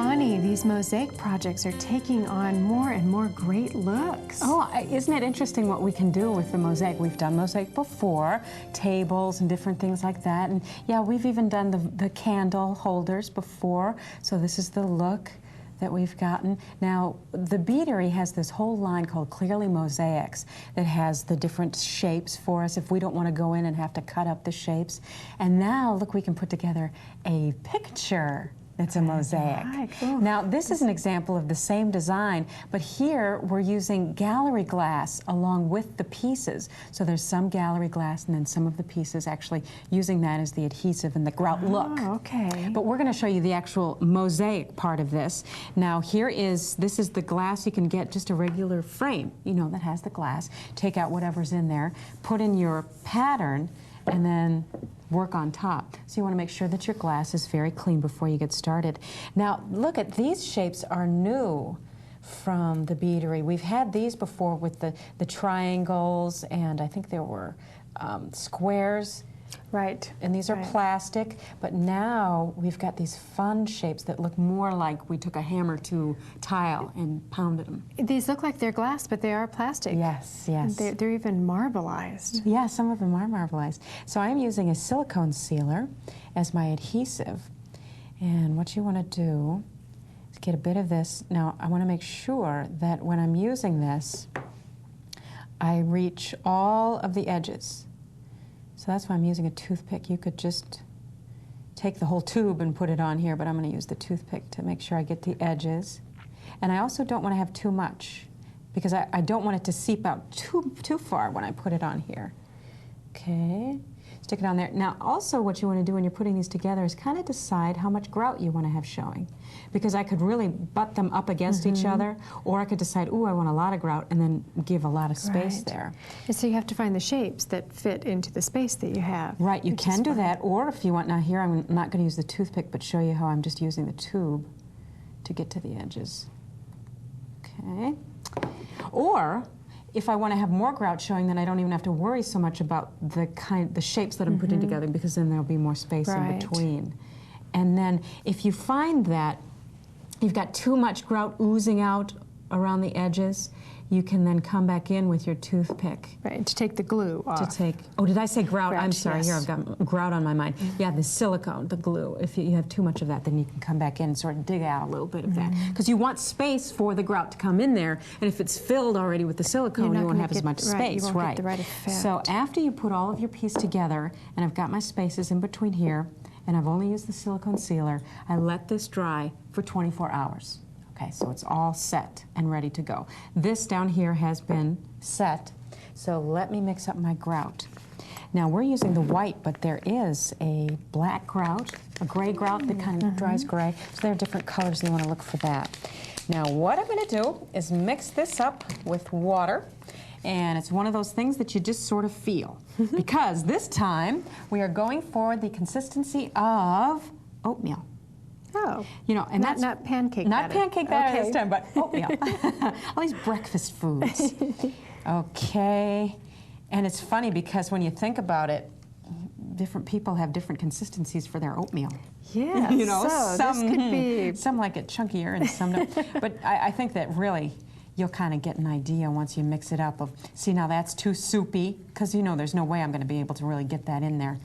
Bonnie, these mosaic projects are taking on more and more great looks. Oh, isn't it interesting what we can do with the mosaic? We've done mosaic before, tables and different things like that. And yeah, we've even done the candle holders before. So this is the look that we've gotten. Now, the Beadery has this whole line called Clearly Mosaics that has the different shapes for us if we don't want to go in and have to cut up the shapes. And now, look, we can put together a picture that's a mosaic. Right. Cool. Now, this is an example of the same design, but here we're using gallery glass along with the pieces. So there's some gallery glass and then some of the pieces actually using that as the adhesive and the grout look. Okay. But we're going to show you the actual mosaic part of this. Now, this is the glass. You can get just a regular frame, you know, that has the glass. Take out whatever's in there, put in your pattern, and then work on top. So you want to make sure that your glass is very clean before you get started. Now, look at these shapes are new from the Beadery. We've had these before with the triangles, and I think there were squares. Right. And these are plastic, but now we've got these fun shapes that look more like we took a hammer to tile and pounded them. These look like they're glass, but they are plastic. Yes, yes. They're even marbleized. Yeah, some of them are marbleized. So I'm using a silicone sealer as my adhesive. And what you want to do is get a bit of this. Now, I want to make sure that when I'm using this, I reach all of the edges. So that's why I'm using a toothpick. You could just take the whole tube and put it on here, but I'm going to use the toothpick to make sure I get the edges. And I also don't want to have too much because I don't want it to seep out too far when I put it on here. Okay, stick it on there. Now also what you want to do when you're putting these together is kind of decide how much grout you want to have showing. Because I could really butt them up against each other, or I could decide, ooh, I want a lot of grout, and then give a lot of space there. And so you have to find the shapes that fit into the space that you have. Right, you can do that, or if you want, now here I'm not going to use the toothpick, but show you how I'm just using the tube to get to the edges. Okay. Or, if I want to have more grout showing, then I don't even have to worry so much about the shapes that I'm putting together, because then there'll be more space in between. And then if you find that you've got too much grout oozing out around the edges, you can then come back in with your toothpick. Right, to take the glue off. Oh, did I say grout? I'm sorry, yes. Here I've got grout on my mind. Yeah, the silicone, the glue. If you have too much of that, then you can come back in and sort of dig out a little bit of that. Because you want space for the grout to come in there, and if it's filled already with the silicone, you won't have as much space. You won't get the right effect. So after you put all of your piece together, and I've got my spaces in between here, and I've only used the silicone sealer, I let this dry for 24 hours. Okay, so it's all set and ready to go. This down here has been set, so let me mix up my grout. Now we're using the white, but there is a black grout, a gray grout that kind of dries gray, so there are different colors, you want to look for that. Now what I'm going to do is mix this up with water, and it's one of those things that you just sort of feel. Because this time we are going for the consistency of oatmeal. Oh, you know, and that's not pancake batter. Not pancake batter this time, but oatmeal. All these breakfast foods. Okay, and it's funny because when you think about it, different people have different consistencies for their oatmeal. Yeah, you know, so some this could be... some like it chunkier and some don't. But I think that really you'll kind of get an idea once you mix it up of, see, now that's too soupy, because you know there's no way I'm going to be able to really get that in there.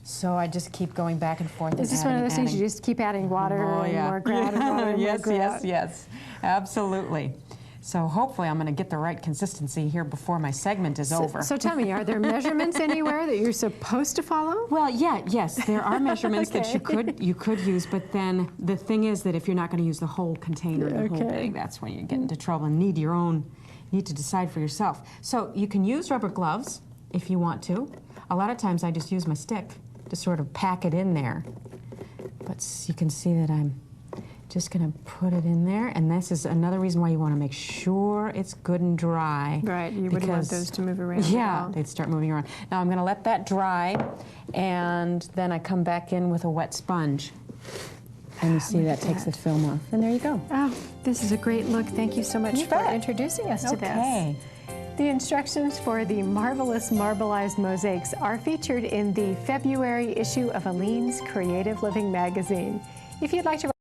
So I just keep going back and forth. Is this one of those things you just keep adding water and more grout and water and yes, more grout? Yes, absolutely. So hopefully I'm going to get the right consistency here before my segment is over. So tell me, are there measurements anywhere that you're supposed to follow? Well, yes, there are measurements that you could use, but then the thing is that if you're not going to use the whole container, the whole thing, that's when you get into trouble and need to decide for yourself. So you can use rubber gloves if you want to. A lot of times I just use my stick to sort of pack it in there. But you can see that I'm just going to put it in there, and this is another reason why you want to make sure it's good and dry. Right, you wouldn't want those to move around. Yeah, they'd start moving around. Now I'm going to let that dry, and then I come back in with a wet sponge. And you see that takes the film off. And there you go. Oh, this is a great look. Thank you so much for introducing us to this. The instructions for the marvelous Marbleized Mosaics are featured in the February issue of Aleen's Creative Living magazine. If you'd like to